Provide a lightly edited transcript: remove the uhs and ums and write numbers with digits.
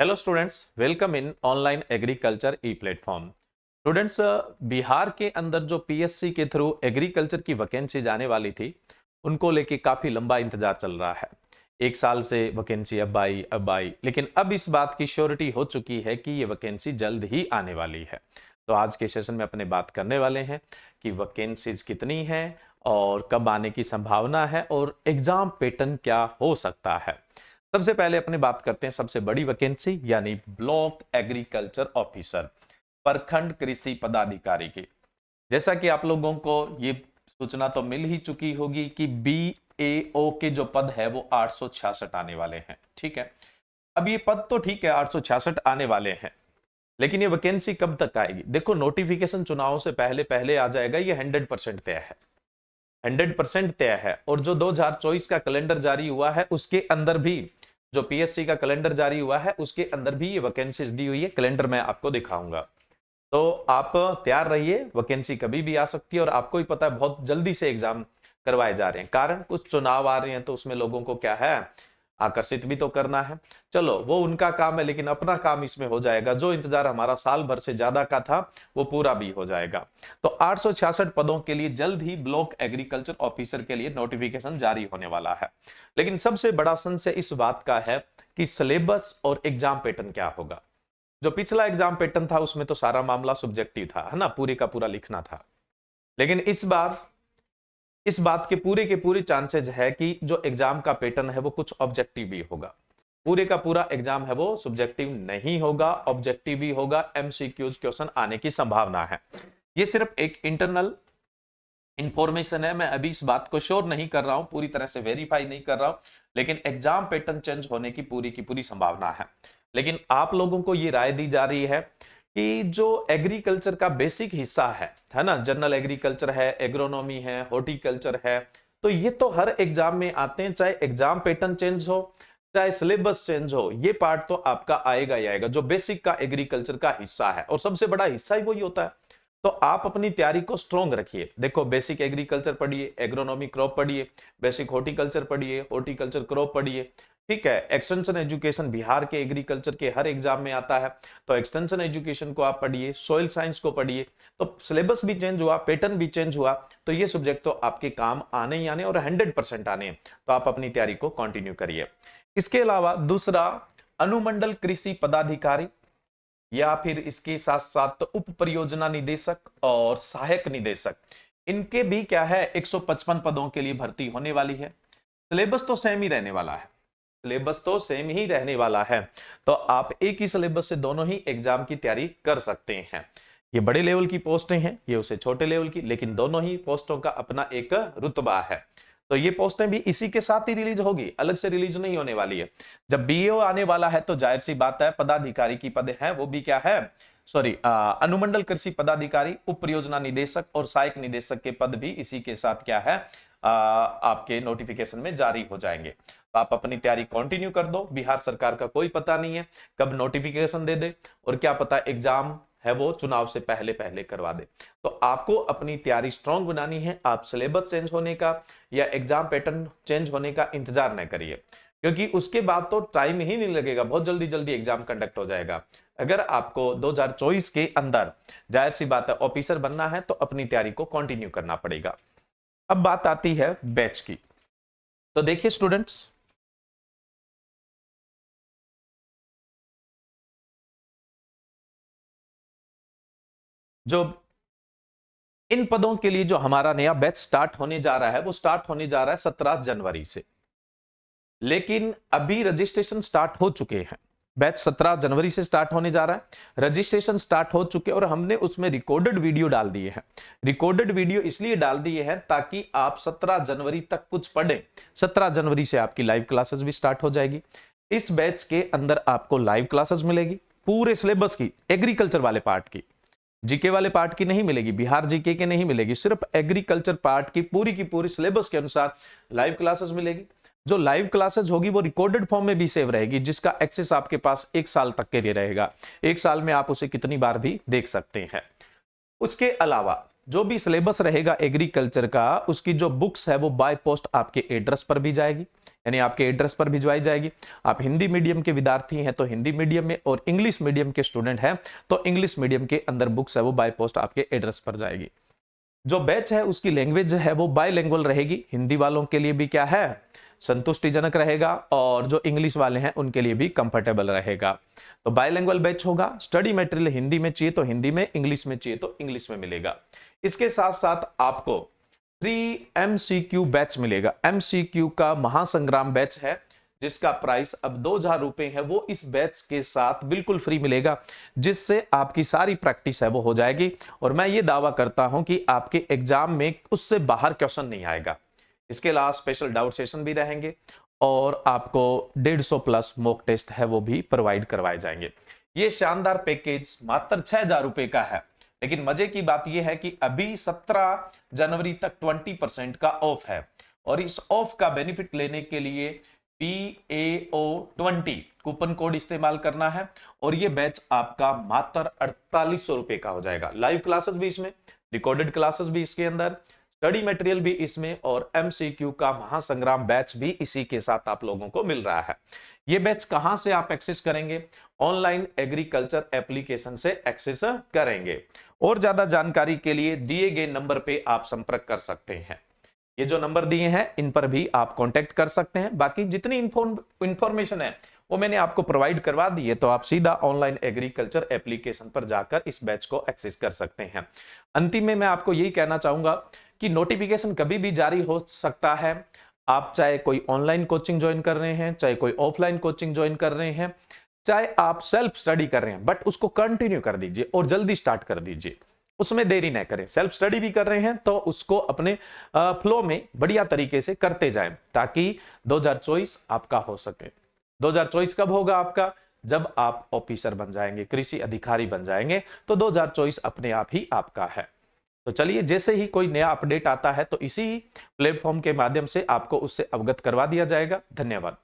Hello students, welcome in online agriculture E platform. Students, Bihar के अंदर जो पीएससी के थ्रू एग्रीकल्चर की वैकेंसी जाने वाली थी, उनको लेके काफी लंबा इंतजार चल रहा है। एक साल से वैकेंसी अब आई, लेकिन अब इस बात की श्योरिटी हो चुकी है कि ये वैकेंसी जल्द ही आने वाली है। तो आज के सेशन में अपने बात करने वाले हैं कि वैकेंसीज कितनी है और कब आने की संभावना है और एग्जाम पैटर्न क्या हो सकता है। सबसे पहले अपने बात करते हैं सबसे बड़ी वैकेंसी यानी ब्लॉक एग्रीकल्चर ऑफिसर, प्रखंड कृषि पदाधिकारी की। जैसा कि आप लोगों को ये सूचना तो मिल ही चुकी होगी कि बीएओ के जो पद है वो 866 आने वाले हैं। ठीक है, अब ये पद तो ठीक है 866 आने वाले हैं, लेकिन ये वैकेंसी कब तक आएगी? देखो, नोटिफिकेशन चुनाव से पहले पहले आ जाएगा, ये 100% तय है, 100% तय है। और जो 2024 का कैलेंडर जारी हुआ है उसके अंदर भी, जो पीएससी का कैलेंडर जारी हुआ है उसके अंदर भी ये वैकेंसीज दी हुई है। कैलेंडर मैं आपको दिखाऊंगा, तो आप तैयार रहिए, वैकेंसी कभी भी आ सकती है। और आपको ही पता है बहुत जल्दी से एग्जाम करवाए जा रहे हैं, कारण कुछ चुनाव आ रहे हैं तो उसमें लोगों को क्या है, आकर्षित भी तो करना है। चलो, वो उनका काम है, लेकिन अपना काम इसमें हो जाएगा। जो इंतजार हमारा साल भर से ज्यादा का था वो पूरा भी हो जाएगा। तो 866 पदों के लिए जल्द ही ब्लॉक एग्रीकल्चर ऑफिसर के लिए नोटिफिकेशन जारी होने वाला है। लेकिन सबसे बड़ा संशय इस बात का है कि सिलेबस और एग्जाम पैटर्न क्या होगा। जो पिछला एग्जाम पैटर्न था उसमें तो सारा मामला सब्जेक्टिव था, है ना, पूरे का पूरा लिखना था। लेकिन इस बार इस बात के पूरे चांसेस है कि जो एग्जाम का पैटर्न है वो कुछ ऑब्जेक्टिव भी होगा। पूरे का पूरा एग्जाम है वो सब्जेक्टिव नहीं होगा, ऑब्जेक्टिव भी होगा। एमसीक्यूज क्वेश्चन आने की संभावना है। ये सिर्फ एक इंटरनल इंफॉर्मेशन है, मैं अभी इस बात को श्योर नहीं कर रहा हूं, पूरी तरह से वेरीफाई नहीं कर रहा हूं, लेकिन एग्जाम पैटर्न चेंज होने की पूरी संभावना है। लेकिन आप लोगों को ये राय दी जा रही है कि जो एग्रीकल्चर का बेसिक हिस्सा है ना, जनरल एग्रीकल्चर है, एग्रोनॉमी है, हॉर्टिकल्चर है, तो ये तो हर एग्जाम में आते हैं, चाहे एग्जाम पैटर्न चेंज हो चाहे सिलेबस चेंज हो, ये पार्ट तो आपका आएगा ही आएगा, जो बेसिक का एग्रीकल्चर का हिस्सा है, और सबसे बड़ा हिस्सा ही वही होता है। तो आप अपनी तैयारी को स्ट्रॉन्ग रखिए। देखो, बेसिक एग्रीकल्चर पढ़िए, एग्रोनॉमी क्रॉप पढ़िए, बेसिक हॉर्टिकल्चर पढ़िए, हॉर्टिकल्चर क्रॉप पढ़िए। ठीक है, एक्सटेंशन एजुकेशन बिहार के एग्रीकल्चर के हर एग्जाम में आता है, तो एक्सटेंशन एजुकेशन को आप पढ़िए, सॉइल साइंस को पढ़िए। तो सिलेबस भी चेंज हुआ, पैटर्न भी चेंज हुआ, तो ये सब्जेक्ट तो आपके काम आने ही आने और 100% आने हैं। तो आप अपनी तैयारी को कंटिन्यू करिए। इसके अलावा दूसरा, अनुमंडल कृषि पदाधिकारी या फिर इसके साथ साथ उप परियोजना निदेशक और सहायक निदेशक, इनके भी क्या है 155 पदों के लिए भर्ती होने वाली है। सिलेबस तो सेम ही रहने वाला है, सिलेबस तो सेम ही रहने वाला है, तो आप एक ही सिलेबस से दोनों ही एग्जाम की तैयारी कर सकते हैं। ये बड़े लेवल की पोस्टें हैं, ये उसे छोटे लेवल की, लेकिन दोनों ही पोस्टों का अपना एक रुतबा है। तो ये पोस्टें भी इसी के साथ ही रिलीज होगी, अलग से रिलीज नहीं होने वाली है। जब बीएओ आने वाला है तो जाहिर सी बात है पदाधिकारी की पद है, वो भी क्या है, सॉरी, अनुमंडल कृषि पदाधिकारी, उप परियोजना निदेशक और सहायक निदेशक के पद भी इसी के साथ क्या है, आपके नोटिफिकेशन में जारी हो जाएंगे। तो आप अपनी तैयारी कंटिन्यू कर दो। बिहार सरकार का कोई पता नहीं है कब नोटिफिकेशन दे दे, और क्या पता एग्जाम है वो चुनाव से पहले पहले करवा दे। तो आपको अपनी तैयारी स्ट्रांग बनानी है। आप सिलेबस चेंज होने का या एग्जाम पैटर्न चेंज होने का इंतजार न करिए, क्योंकि उसके बाद तो टाइम ही नहीं लगेगा, बहुत जल्दी जल्दी एग्जाम कंडक्ट हो जाएगा। अगर आपको 2024 के अंदर जाहिर सी बात है ऑफिसर बनना है तो अपनी तैयारी को कंटिन्यू करना पड़ेगा। अब बात आती है बैच की। तो देखिए स्टूडेंट्स, जो इन पदों के लिए जो हमारा नया बैच स्टार्ट होने जा रहा है वो स्टार्ट होने जा रहा है 17 जनवरी से। लेकिन अभी रजिस्ट्रेशन स्टार्ट हो चुके हैं, बैच 17 जनवरी से स्टार्ट होने जा रहा है, रजिस्ट्रेशन स्टार्ट हो चुके और हमने उसमें रिकॉर्डेड वीडियो डाल दिए हैं। रिकॉर्डेड वीडियो इसलिए डाल दिए हैं ताकि आप 17 जनवरी तक कुछ पढ़ें। 17 जनवरी से आपकी लाइव क्लासेस भी स्टार्ट हो जाएगी। इस बैच के अंदर आपको लाइव क्लासेस मिलेगी पूरे सिलेबस की, एग्रीकल्चर वाले पार्ट की, जीके वाले पार्ट की नहीं मिलेगी, बिहार जीके के नहीं मिलेगी, सिर्फ एग्रीकल्चर पार्ट की पूरी सिलेबस के अनुसार लाइव क्लासेस मिलेगी। जो लाइव क्लासेस होगी वो रिकॉर्डेड फॉर्म में भी सेव रहेगी, जिसका एक्सेस आपके पास 1 साल तक के लिए रहेगा। 1 साल में आप उसे कितनी बार भी देख सकते हैं। उसके अलावा जो भी सिलेबस रहेगा एग्रीकल्चर का, उसकी जो बुक्स है वो बाय पोस्ट आपके एड्रेस पर भी जाएगी। यानी आपके एड्रेस पर भिजवाई जाएगी। आप हिंदी मीडियम के विद्यार्थी हैं तो हिंदी मीडियम में, और इंग्लिश मीडियम के स्टूडेंट हैं तो इंग्लिश मीडियम के अंदर बुक्स है वो बाय पोस्ट आपके एड्रेस पर जाएगी। जो बैच है उसकी लैंग्वेज है वो बायलैंग्वेज रहेगी। हिंदी वालों के लिए भी क्या है, संतुष्टिजनक रहेगा, और जो इंग्लिश वाले हैं उनके लिए भी कंफर्टेबल रहेगा। तो बायलैंग्वेज बैच होगा। स्टडी मटेरियल हिंदी में चाहिए तो हिंदी में, इंग्लिश में चाहिए तो इंग्लिश में मिलेगा। इसके साथ साथ आपको फ्री MCQ बैच मिलेगा। MCQ का महासंग्राम बैच है जिसका प्राइस अब 2000 रुपए है, वो इस बैच के साथ बिल्कुल फ्री मिलेगा, जिससे आपकी सारी प्रैक्टिस है वो हो जाएगी। और मैं ये दावा करता हूं कि आपके एग्जाम में उससे बाहर क्वेश्चन नहीं आएगा। इसके अलावा स्पेशल डाउट सेशन भी रहेंगे और आपको 150 प्लस मॉक टेस्ट है वो भी प्रोवाइड करवाए जाएंगे। ये शानदार पैकेज मात्र 6000 रुपए का है। लेकिन मजे की बात यह है कि अभी 17 जनवरी तक 20% का ऑफ है, और इस ऑफ का बेनिफिट लेने के लिए PAO20 कूपन कोड इस्तेमाल करना है, और ये बैच आपका मात्र 4800 रुपए का हो जाएगा। लाइव क्लासेस भी इसमें, रिकॉर्डेड क्लासेस भी इसके अंदर, स्टडी मटेरियल भी इसमें, और MCQ का महासंग्राम बैच भी इसी के साथ आप लोगों को मिल रहा है। ये बैच कहां से आप एक्सेस करेंगे? ऑनलाइन एग्रीकल्चर एप्लीकेशन से एक्सेस करेंगे। और ज्यादा जानकारी के लिए दिए गए नंबर पे आप संपर्क कर सकते हैं। ये जो नंबर दिए हैं इन पर भी आप कांटेक्ट कर सकते हैं। बाकी जितनी इंफॉर्मेशन है वो मैंने आपको प्रोवाइड करवा दी है, तो आप सीधा ऑनलाइन एग्रीकल्चर एप्लीकेशन पर जाकर इस बैच को एक्सेस कर सकते हैं। अंतिम में मैं आपको यही कहना चाहूंगा कि नोटिफिकेशन कभी भी जारी हो सकता है। आप चाहे कोई ऑनलाइन कोचिंग ज्वाइन कर रहे हैं, चाहे कोई ऑफलाइन कोचिंग ज्वाइन कर रहे हैं, चाहे आप सेल्फ स्टडी कर रहे हैं, बट उसको कंटिन्यू कर दीजिए और जल्दी स्टार्ट कर दीजिए, उसमें देरी ना करें। सेल्फ स्टडी भी कर रहे हैं तो उसको अपने फ्लो में बढ़िया तरीके से करते जाएं, ताकि 2024 आपका हो सके। 2024 कब होगा आपका? जब आप ऑफिसर बन जाएंगे, कृषि अधिकारी बन जाएंगे, तो 2024 अपने आप ही आपका है। तो चलिए, जैसे ही कोई नया अपडेट आता है तो इसी प्लेटफॉर्म के माध्यम से आपको उससे अवगत करवा दिया जाएगा। धन्यवाद।